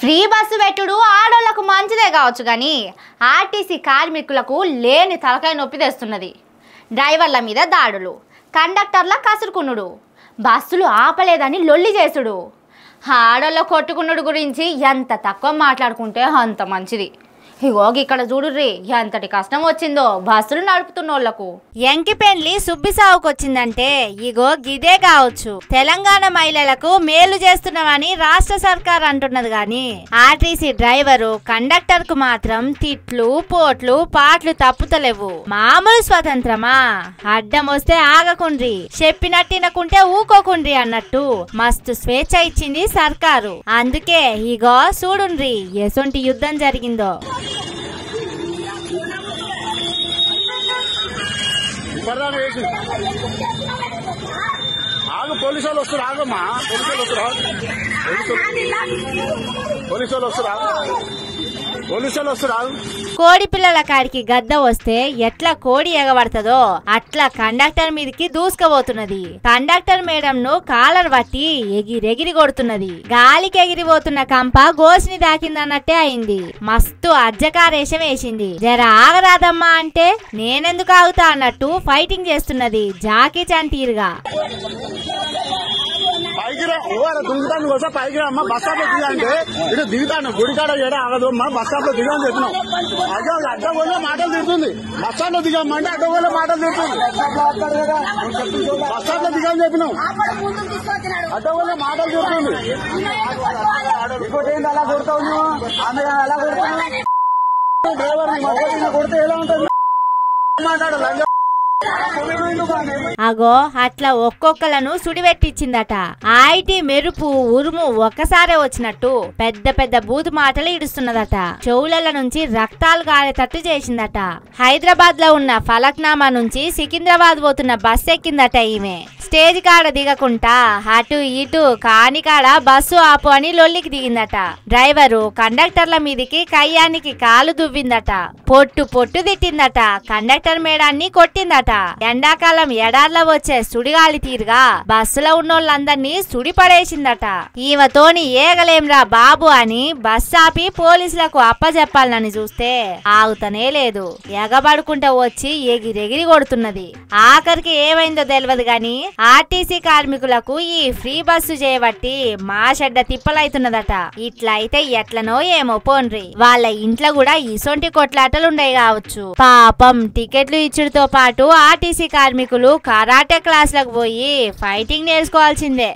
Free bus పెట్టుడు ఆడోళ్లకు మంచిదే కావచ్చు కానీ ఆర్టీసీ కార్మికులకు లేని తలకాయ నొప్పి తెస్తున్నది. డ్రైవర్ల మీద దాడులు, కండక్టర్ల కసురుకునుడు, బస్సులు ఆపలేదని లొల్లి చేసుడు. ఆడోళ్ళ కొట్టుకునుడు గురించి ఎంత తక్కువ మాట్లాడుకుంటే అంత మంచిది. ఇగో ఇక్కడ చూడుర్రి ఎంతటి కష్టం వచ్చిందో బస్సులు నడుపుతున్నోళ్లకు. ఎంకి పెండ్లి సుబ్బి సావుకొచ్చిందంటే ఇగో గిదే కావచ్చు. తెలంగాణ మహిళలకు మేలు చేస్తున్నామని రాష్ట్ర సర్కార్ అంటున్నది గాని ఆర్టీసీ డ్రైవరు కండక్టర్ కు మాత్రం తిట్లు పోట్లు పాటలు తప్పుతలేవు. మామూలు స్వతంత్రమా? అడ్డం వస్తే ఆగకుండ్రి, చెప్పినట్టినకుంటే ఊకోకుండ్రి అన్నట్టు మస్తు స్వేచ్ఛ ఇచ్చింది సర్కారు. అందుకే ఇగో చూడుండ్రి ఎసొంటి యుద్ధం జరిగిందో. పోలీసు వాళ్ళు వస్తారు, ఆగమ్మా. పోలీసు వాళ్ళు వస్తారు. కోడి పిల్లల కాడికి గద్ద వస్తే ఎట్లా కోడి ఎగబడతదో అట్లా కండక్టర్ మీదకి దూసుకుపోతున్నది. కండక్టర్ మేడం ను కాలర్ పట్టి ఎగిరెగిరి కొడుతున్నది. గాలికి ఎగిరిపోతున్న కంప గోసిని దాకిందన్నట్టే అయింది. మస్తు అర్జకారేషం వేసింది. జర ఆగరాదమ్మా అంటే నేనెందుకు ఆగుతా అన్నట్టు ఫైటింగ్ చేస్తున్నది జాకీ చాన్ తీరుగా. పైకి దిగుతాను కోసం పైకి అమ్మ బస్ స్టాప్ లో దిగంటే ఇటు దిగుతాను గుడికాడ ఏడా ఆగదు అమ్మా. బస్ స్టాప్ లో దిగని చెప్పినాం. అడ్డం వల్ల మాటలు తిడుతుంది. బస్ స్టాప్ లో దిగమ్మంటే అడ్డం వల్ల మాటలు తిడుతుంది. బస్ స్టాప్ లో దిగని చెప్పినాం. అడ్డం వల్ల మాటలు తిడుతుంది. ఇంకోటి ఏంటి అలా కొడతావు నువ్వు? ఆమె అలా కొడతావు. డ్రైవర్ కొడితే ఎలా ఉంటుంది మాట్లాడు. అగో అట్లా ఒక్కొక్కలను సుడివెట్టించిందట. ఐటీ మెరుపు ఉరుము ఒక్కసారే వచ్చినట్టు పెద్ద పెద్ద బూతు మాటలు ఇడుస్తున్నదట. చెవుల నుంచి రక్తాలు గారేటట్టు చేసిందట. హైదరాబాద్ లో ఉన్న ఫలక్నామా నుంచి సికింద్రాబాద్ పోతున్న బస్ ఎక్కిందట ఈమె. స్టేజ్ కాడ దిగకుండా అటు ఇటు కాని కాడ బస్సు ఆపు అని లొల్లికి దిగిందట. డ్రైవరు కండక్టర్ల మీదికి కయ్యానికి కాలు దువ్విందట. పొట్టు పొట్టు తిట్టిందట. కండక్టర్ మేడాన్ని కొట్టిందట. ఎండాకాలం ఎడార్లో వచ్చే సుడిగాలి తీరుగా బస్సులో ఉన్నోళ్ళందరినీ సుడి పడేసిందట. ఈమెతోని ఏగలేంరా బాబు అని బస్ ఆపి పోలీసులకు అప్పచెప్పాలని చూస్తే ఆగుతనే లేదు. ఎగబడుకుంటూ వచ్చి ఎగిరెగిరి కొడుతున్నది. ఆఖరికి ఏమైందో తెలియదు గాని ఆర్టీసీ కార్మికులకు ఈ ఫ్రీ బస్సు చేయబట్టి మా షెడ్డ తిప్పలైతున్నదట. ఇట్లా అయితే ఎట్లనో ఏమో పోన్రి. వాళ్ళ ఇంట్లో కూడా ఇసొంటి కొట్లాటలుండయి కావచ్చు. పాపం టికెట్లు ఇచ్చుడుతో పాటు ఆర్టీసీ కార్మికులు కరాటే క్లాసులకు పోయి ఫైటింగ్ నేర్చుకోవాల్సిందే.